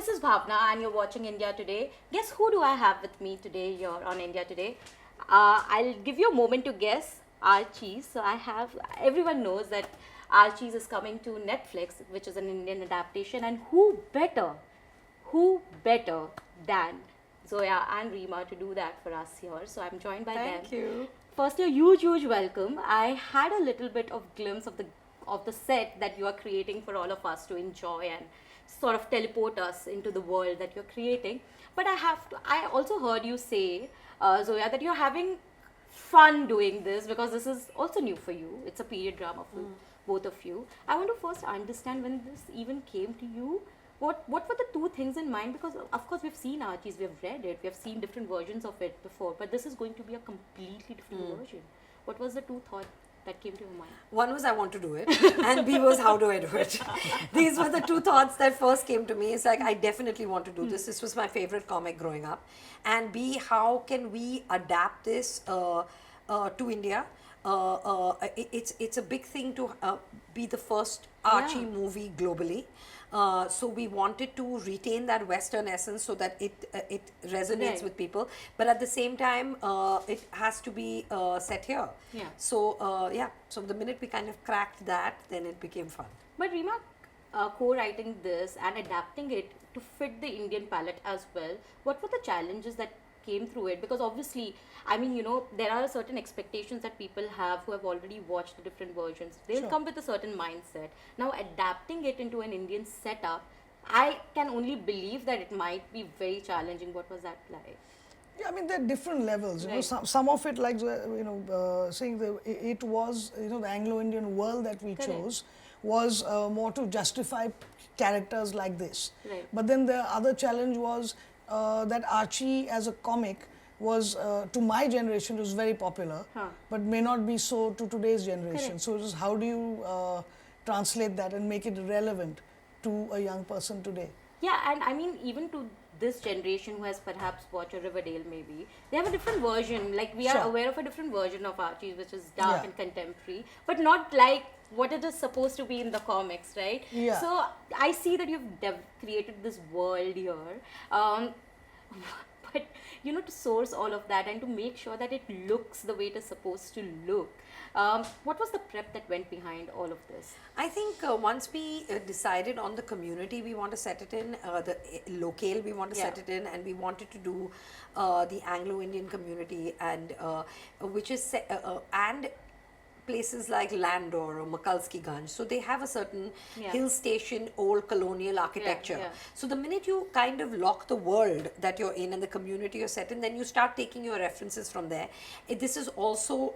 this is Bhavna and you're watching India Today. Guess who do I have with me today here on India Today? I'll give you a moment to guess. Archies. So I have, everyone knows that Archies is coming to Netflix, which is an Indian adaptation, and who better than Zoya and Reema to do that for us here. So I'm joined by them. Thank you. Firstly, a huge welcome. I had a little bit of glimpse of the set that you are creating for all of us to enjoy and sort of teleport us into the world that you're creating. But I also heard you say, Zoya, that you're having fun doing this because this is also new for you. It's a period drama for both of you. I want to first understand when this even came to you. What were the two things in mind? Because of course we've seen Archies, we've read it, we've seen different versions of it before, but this is going to be a completely different version. What was the two thought that came to your mind? One was I want to do it, and B was how do I do it. These were the two thoughts that first came to me. It's like I definitely want to do this. This was my favorite comic growing up, and B, how can we adapt this to India? It's a big thing to be the first Archie movie globally. So we wanted to retain that Western essence so that it resonates with people, but at the same time it has to be set here. So the minute we kind of cracked that, then it became fun. But Reema, co-writing this and adapting it to fit the Indian palette as well, what were the challenges that came through it? Because obviously, I mean, there are certain expectations that people have who have already watched the different versions. They'll come with a certain mindset. Now, adapting it into an Indian setup, I can only believe that it might be very challenging. What was that like? Yeah, I mean, there are different levels. You know, some of it, like saying it was the Anglo-Indian world that we chose was more to justify characters like this. Right. But then the other challenge was that Archie as a comic was to my generation was very popular, but may not be so to today's generation. Correct. So it is how do you translate that and make it relevant to a young person today? Yeah, and I mean, even to this generation who has perhaps watched a Riverdale maybe, they have a different version. Like we are aware of a different version of Archie, which is dark and contemporary, but not like what it is supposed to be in the comics, right? Yeah. So I see that you've created this world here. But to source all of that and to make sure that it looks the way it is supposed to look, what was the prep that went behind all of this? I think once we decided on the community we want to set it in, the locale we want to set it in, and we wanted to do the Anglo-Indian community, and which is and places like Landor or Makalski-Ganj. So they have a certain hill station, old colonial architecture. So the minute you kind of lock the world that you're in and the community you're set in, then you start taking your references from there. This is also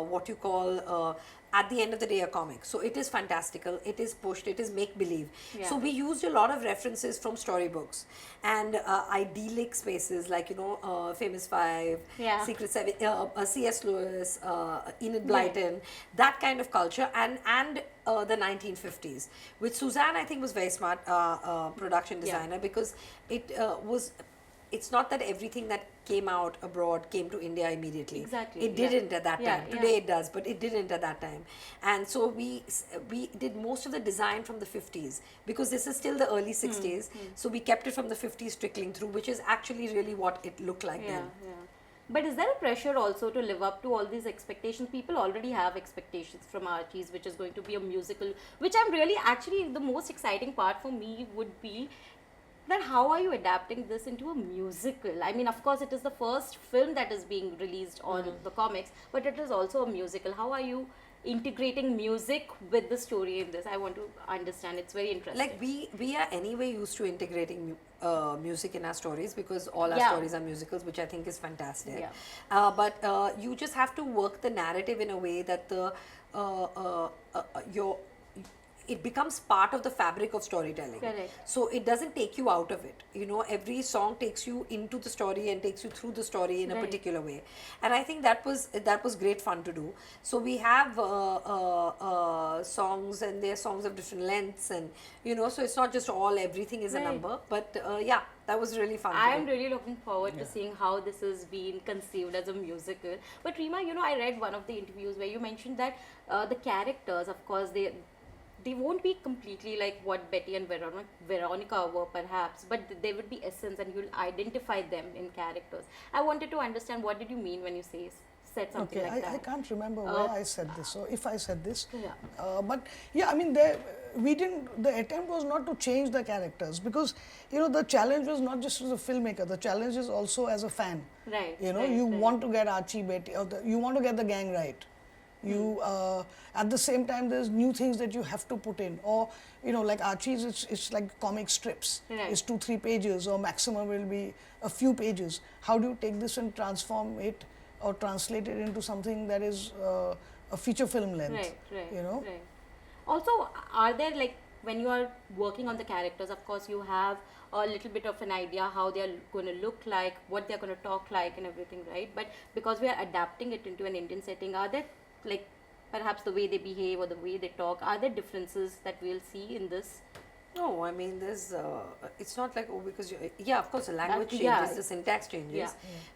what you call at the end of the day a comic. So it is fantastical, it is pushed, it is make-believe. So we used a lot of references from storybooks and idyllic spaces like, Famous Five, Secret Seven, C.S. Lewis, Enid Blyton, that kind of culture, and the 1950s. With Suzanne, I think was very smart production designer because it's not that everything that came out abroad came to India immediately. Exactly. It didn't at that time. Today it does, but it didn't at that time. And so we did most of the design from the 50s because this is still the early 60s. So we kept it from the 50s trickling through, which is actually really what it looked like then. But is there a pressure also to live up to all these expectations? People already have expectations from Archies, which is going to be a musical, which I'm really actually the most exciting part for me would be that how are you adapting this into a musical? I mean, of course, it is the first film that is being released on the comics, but it is also a musical. How are you integrating music with the story in this? I want to understand. It's very interesting. Like we are anyway used to integrating music in our stories because all our stories are musicals, which I think is fantastic. But you just have to work the narrative in a way that it becomes part of the fabric of storytelling. Correct. So it doesn't take you out of it. Every song takes you into the story and takes you through the story in a particular way. And I think that was great fun to do. So we have songs, and they're songs of different lengths, and so it's not just everything is a number. But that was really fun. I am really looking forward to seeing how this is being conceived as a musical. But Reema, I read one of the interviews where you mentioned that the characters, of course, they won't be completely like what Betty and Veronica were perhaps, but there would be essence and you'll identify them in characters. I wanted to understand, what did you mean when you said something Okay, like that? I can't remember where I said this or if I said this. Yeah. But yeah, I mean, the attempt was not to change the characters, because, you know, the challenge was not just as a filmmaker, the challenge is also as a fan. Right. You know, right, you right. want to get Archie, Betty, or you want to get the gang right. You, at the same time, there's new things that you have to put in. Or, you know, like Archies, it's like comic strips. Right. It's 2-3 pages, or maximum will be a few pages. How do you take this and transform it or translate it into something that is a feature film length? Right. You know? Right. Also, are there, like, when you are working on the characters, of course, you have a little bit of an idea how they are going to look like, what they are going to talk like, and everything, right? But because we are adapting it into an Indian setting, are there, like, perhaps the way they behave or the way they talk, are there differences that we'll see in this? No, I mean, there's, it's not like, oh, because, yeah, of course, the language changes, yeah. the syntax changes, Yeah.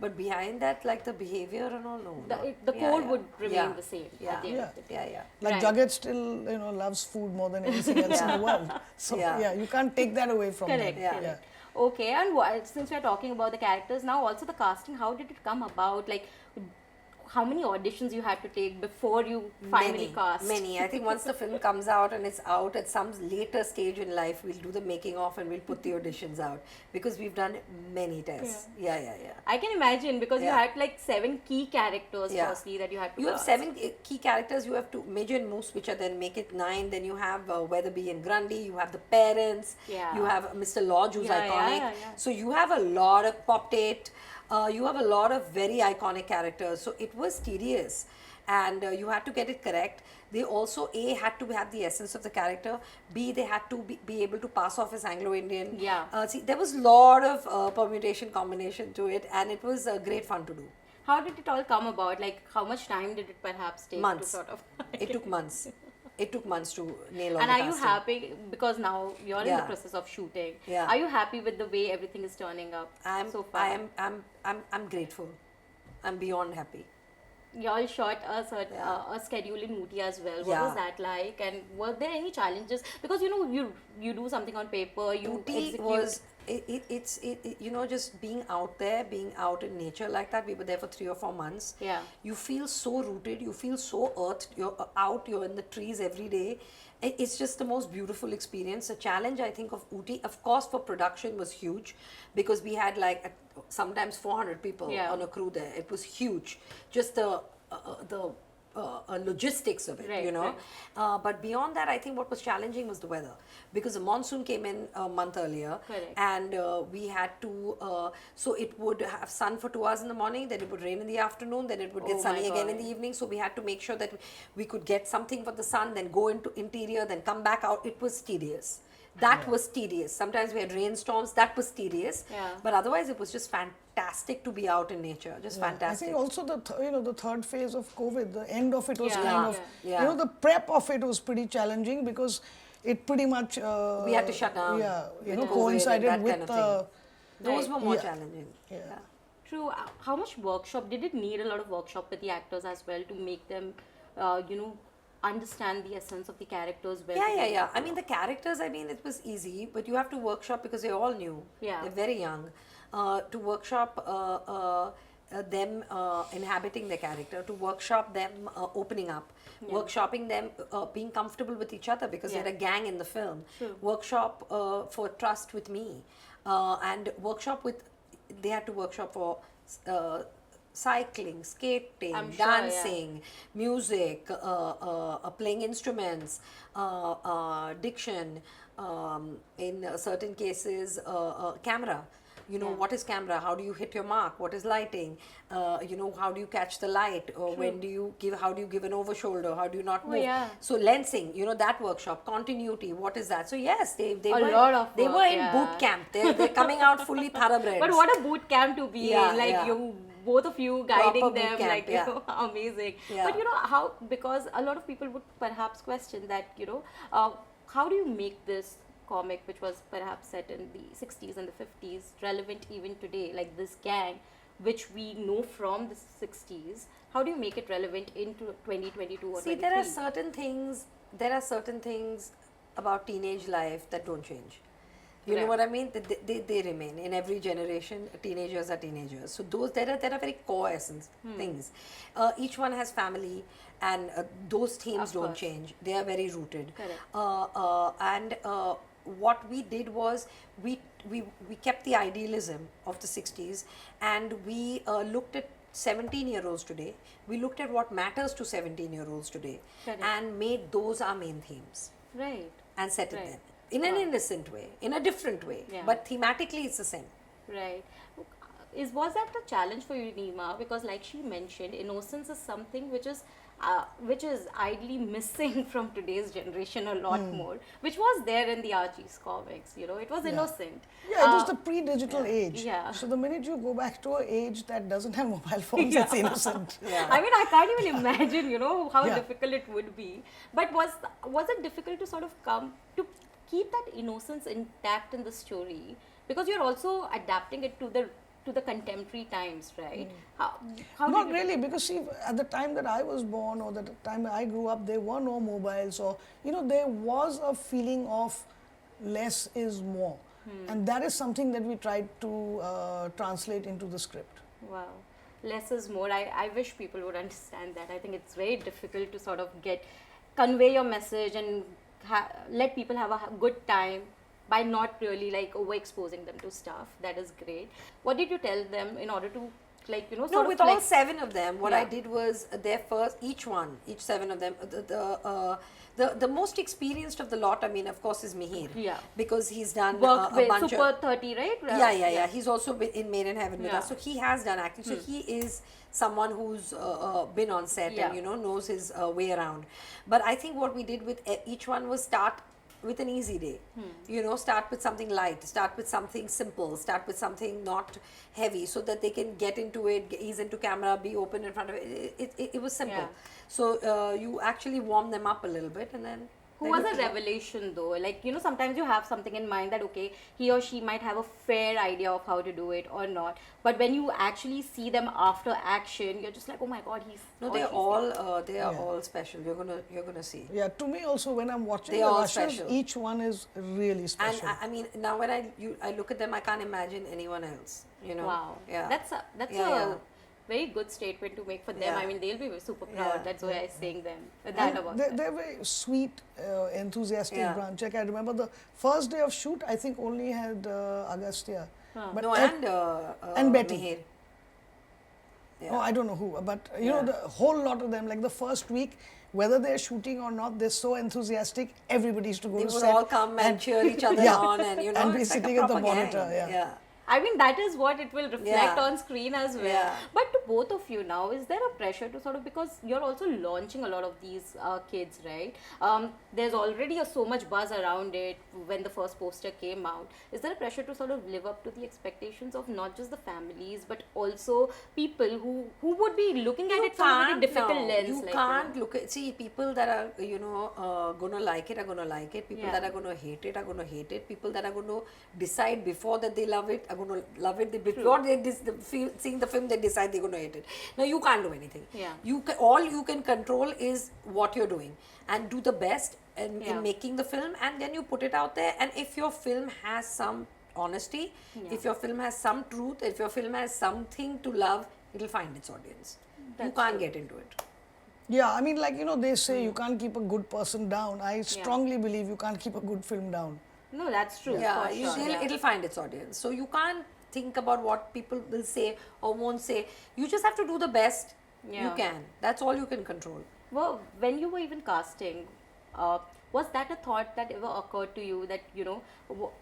but behind that, like the behavior and all, no. The Yeah, code yeah. would remain Yeah. the same. Yeah. At the end of the day. Yeah. Like Right. Jagat still, you know, loves food more than anything else in the world. So Yeah. yeah, you can't take that away from Correct, them. correct. Okay, and since we're talking about the characters now, also the casting, how did it come about? Like, how many auditions you had to take before you finally cast? Many. I think once the film comes out and it's out at some later stage in life, we'll do the making of and we'll put the auditions out, because we've done many tests. Yeah. I can imagine, because you Yeah. had like 7 key characters Yeah. firstly that you had to You have cast. 7 key characters. You have to Major and Moose, which are then make it 9. Then you have Weatherby and Grundy. You have the parents. Yeah. You have Mr. Lodge, who's Yeah, iconic. yeah. So you have a lot of Pop Tate. You have a lot of very iconic characters. So it was tedious, and you had to get it correct. They also had to have the essence of the character. B, they had to be able to pass off as Anglo-Indian. Yeah. See, there was a lot of permutation combination to it, and it was great fun to do. How did it all come about? Like, how much time did it perhaps take Months. to sort of... It took months. It took months to nail all And the are you casting. happy, because now you're in the Yeah. process of shooting? Yeah. Are you happy with the way everything is turning up so far? I'm grateful. I'm beyond happy. Y'all shot a schedule in Ooty as well. What was that like? And were there any challenges? Because you know, you do something on paper, you Ooty execute. was it's you know, just being out there, being out in nature like that. We were there for 3 or 4 months. Yeah. You feel so rooted. You feel so earthed. You're out. You're in the trees every day. It's just the most beautiful experience. The challenge, I think, of Ooty, of course, for production was huge, because we had like sometimes 400 people on a crew there. It was huge. Just the logistics of it, Right, you know. right. But beyond that, I think what was challenging was the weather, because the monsoon came in a month earlier. Correct. And we had to, so it would have sun for 2 hours in the morning, then it would rain in the afternoon, then it would get Oh sunny my again in God. the evening. So we had to make sure that we could get something for the sun, then go into interior, then come back out. It was tedious. That was tedious. Sometimes we had rainstorms. That was tedious. Yeah. But otherwise, it was just fantastic to be out in nature. Just I fantastic. think also the third phase of COVID, the end of it was Yeah. kind of, Yeah. you know, the prep of it was pretty challenging, because it pretty much We had to shut down. Yeah, you with know, COVID and coincided that with kind of thing. Those Right. were more Yeah. challenging. Yeah. True. How much workshop did it need? A lot of workshop with the actors as well to make them, you know, understand the essence of the characters well. Yeah. I mean, the characters, I mean, it was easy, but you have to workshop because they're all new. Yeah. They're very young. To workshop them inhabiting the character, to workshop them opening up, workshopping them being comfortable with each other, because they're a gang in the film. True. Workshop for trust with me, and workshop with, they had to workshop for cycling, skating, I'm sure, yeah. dancing, music, playing instruments, diction, in certain cases, camera. You know, what is camera? How do you hit your mark? What is lighting? You know, how do you catch the light? Or when do you give, how do you give an over shoulder? How do you not move? yeah. So lensing, you know, that workshop, continuity, what is that? So yes, they A were, lot of they work, were in yeah. boot camp. They're coming out fully thoroughbreds. But what a boot camp to be Yeah, in, like yeah. you, both of you guiding Proper boot them, camp, like, yeah. you know, amazing. Yeah. But you know, how, because a lot of people would perhaps question that, you know, how do you make this comic, which was perhaps set in the 60s and the 50s, relevant even today, like this gang, which we know from the 60s, how do you make it relevant into 2022 or See, 23? there are certain things there are certain things about teenage life that don't change. You know Right. what I mean? They remain in every generation. Teenagers are teenagers. So those there are very core essence things. Each one has family, and those themes Of don't course. change. They are very rooted. Correct. And what we did was we kept the idealism of the 60s, and we looked at 17-year-olds today. We looked at what matters to 17-year-olds today, Correct. and made those our main themes Right. and set it Right. there in an innocent way, in a different way, Yeah. but thematically it's the same. Right. Was that a challenge for you, Reema? Because, like she mentioned, innocence is something which is ideally missing from today's generation a lot more, which was there in the Archies comics. You know, it was innocent. Yeah, it was the pre-digital age. yeah. So the minute you go back to an age that doesn't have mobile phones, it's innocent. I mean, I can't even imagine, you know, how Yeah. difficult it would be. But was it difficult to sort of come to keep that innocence intact in the story, because you're also adapting it to the contemporary times, right? How Not did you- really, because see, at the time that I was born or the time I grew up, there were no mobiles, or there was a feeling of less is more, and that is something that we tried to translate into the script. Wow, less is more. I wish people would understand that. I think it's very difficult to sort of convey your message and let people have a good time by not really like overexposing them to stuff. That is great. What did you tell them in order to No, sort with of all 7 of them, what I Yeah. did was their first, each 7 of them, the most experienced of the lot, I mean, of course, is Mihir. Yeah. Because he's done worked a with bunch Super of... 30, right? Yeah. He's also been in Made in Heaven with Yeah. us. So he has done acting. So he is someone who's been on set Yeah. and, knows his way around. But I think what we did with each one was start with an easy day. Start with something light, start with something simple, start with something not heavy, so that they can get into it, ease into camera, be open in front of it. It was simple. Yeah. So you actually warm them up a little bit, and then... Who was a revelation though? Like, sometimes you have something in mind that, okay, he or she might have a fair idea of how to do it or not. But when you actually see them after action, you're just like, oh my God, he's... No, or they are she's- all Yeah. all special. You're gonna see. Yeah, to me also, when I'm watching They the are all rushes, special. each one is really And special. I mean, now when I look at them, I can't imagine anyone else. Wow. Yeah. That's Yeah. a very good statement to make for them. Yeah. I mean, they'll be super proud. Yeah. That's why I'm saying them. That And about they're, them. they're very sweet, enthusiastic Yeah. branch. Like I remember the first day of shoot, I think only had Agastya. But No, and Betty. Mihir. Yeah. Oh, I don't know who, but Yeah. the whole lot of them, like the first week, whether they're shooting or not, they're so enthusiastic. Everybody used to go They to would set all come and cheer each other Yeah. on, and And be it's like a sitting at the proper monitor, gang. yeah. I mean, that is what it will reflect Yeah. on screen as well. Yeah. But to both of you now, is there a pressure to sort of, because you're also launching a lot of these kids, right? There's already so much buzz around it when the first poster came out. Is there a pressure to sort of live up to the expectations of not just the families, but also people who would be looking at it from a very difficult lens? You can't look at, see, people that are, gonna like it are gonna like it. People Yeah. that are gonna hate it are gonna hate it. People that are gonna decide before that they love it are gonna love it. Before seeing the film, they decide they're gonna hate it. Now, you can't do anything. Yeah. All you can control is what you're doing, and do the best in Yeah. making the film, and then you put it out there. And if your film has some honesty, if your film has some truth, if your film has something to love, it'll find its audience. You That's can't true. get into it. Yeah, I mean, like, they say you can't keep a good person down. I Yeah. strongly believe you can't keep a good film down. No, that's true. Yeah, for sure. Yeah. it'll find its audience. So you can't think about what people will say or won't say. You just have to do the best you Yeah. can. That's all you can control. Well, when you were even casting, was that a thought that ever occurred to you that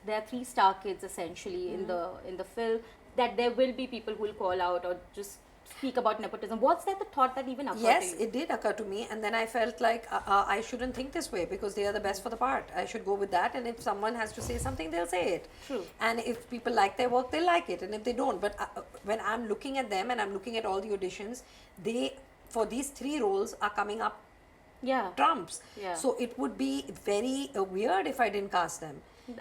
there are 3 star kids essentially in the film, that there will be people who will call out or just speak about nepotism? Was that the thought that even occurred Yes, to you? it did occur to me, and then I felt like I shouldn't think this way, because they are the best for the part. I should go with that, and if someone has to say something, they'll say it. True. And if people like their work, they'll like it, and if they don't. But when I'm looking at them and I'm looking at all the auditions, they, for these 3 roles, are coming up Yeah, trumps. Yeah. So it would be very weird if I didn't cast them.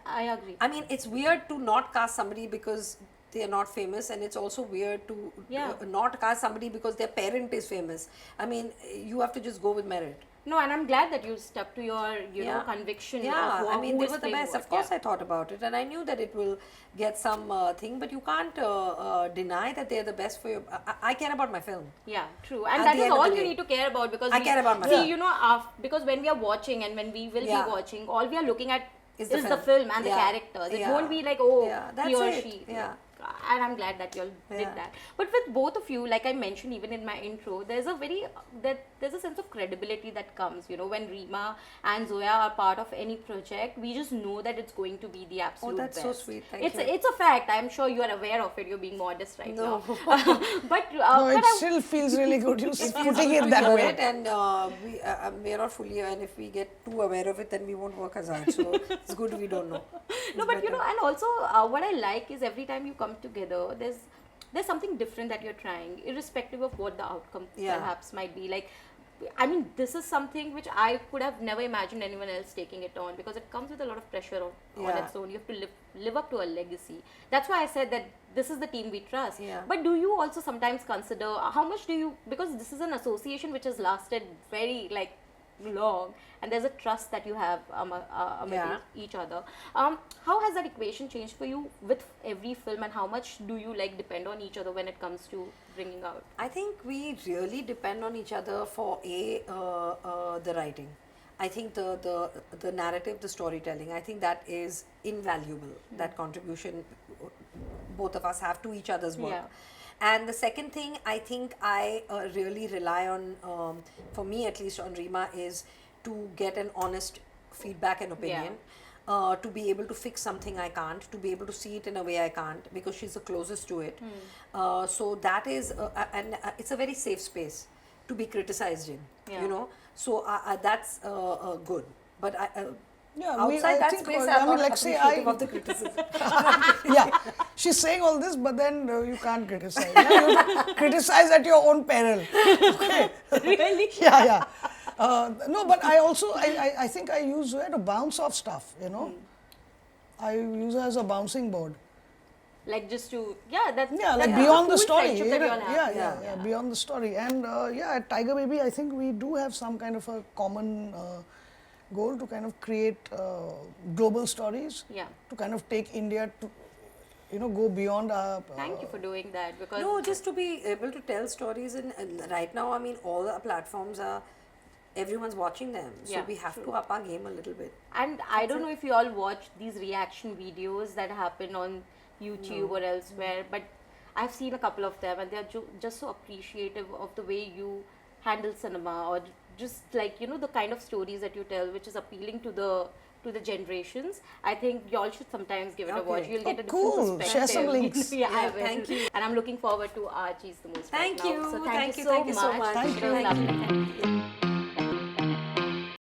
I agree. I mean, it's weird to not cast somebody because they are not famous, and it's also weird to Yeah. not cast somebody because their parent is famous. I mean, you have to just go with merit. No, and I'm glad that you stuck to your, you know, conviction Yeah, of I mean, who they is were the playing best. what. Of course, I thought about it, and I knew that it will get some thing, but you can't deny that they're the best for you. I care about my film. Yeah, true. And At that the is end of all the you day. need to care about, because I we, care about my see, film. you know, because when we are watching and when we will Yeah. be watching, all we are looking at Is is the the film. film and the Yeah. characters. It Yeah. won't be like, oh, Yeah, that's he or it. she. Yeah. And I'm glad that you all did Yeah. that. But with both of you, like I mentioned even in my intro, there's a there's a sense of credibility that comes, you know, when Reema and Zoya are part of any project, we just know that it's going to be the absolute that's best. so sweet. Thank it's you. It's a fact. I'm sure you are aware of it. You're being modest right No. now. but No, it but I, still feels really good. You Feels putting good it to that hear way. it, and we are not fully, and if we get too aware of it, then we won't work as hard. So it's good we don't know. no, but you know, and also what I like is every time you come together, there's something different that you're trying, irrespective of what the outcome perhaps might be. Like, I mean, this is something which I could have never imagined anyone else taking it on, because it comes with a lot of pressure on Yeah. its own. You have to live up to a legacy. That's why I said that this is the team we trust. Yeah. But do you also sometimes consider how much do you, because this is an association which has lasted very like long, and there's a trust that you have among Yeah. each other. How has that equation changed for you with every film, and how much do you like depend on each other when it comes to bringing out? I think we really depend on each other for the writing. I think the narrative, the storytelling, I think that is invaluable. That contribution both of us have to each other's work. Yeah. And the second thing I think I really rely on, for me at least on Reema, is to get an honest feedback and opinion. To be able to fix something I can't, to be able to see it in a way I can't, because she's the closest to it. So that is, and it's a very safe space to be criticized in, Yeah. you know. So that's good. But Yeah, outside I that think, space, I I'm mean, not like, say, appreciative of the criticism. yeah, she's saying all this, but then you can't criticize. Yeah, you criticize at your own peril. Okay. Really? Yeah, yeah. No, but I also, I think I use her to bounce off stuff, you know. I use her as a bouncing board. Like just to, that's Like a beyond cool the story. friendship that you all have. Yeah, beyond the story. And at Tiger Baby, I think we do have some kind of a common goal to kind of create global stories. Yeah. To kind of take India to, you know, go beyond our. Thank you for doing that, because No, just to be able to tell stories, and right now, I mean, all the platforms are, everyone's watching them, so Yeah, we have true. to up our game a little bit. And I don't know if you all watch these reaction videos that happen on YouTube or elsewhere, but I've seen a couple of them, and they're just so appreciative of the way you handle cinema, or just like, you know, the kind of stories that you tell, which is appealing to the generations. I think y'all should sometimes give it a watch. Okay. You'll get a cool. different Share perspective. some links. Yeah, I Yeah, will. thank you. And I'm looking forward to Archies the most. Thank right now. you. So Thank you so so much. Thank It was you. lovely. Thank you.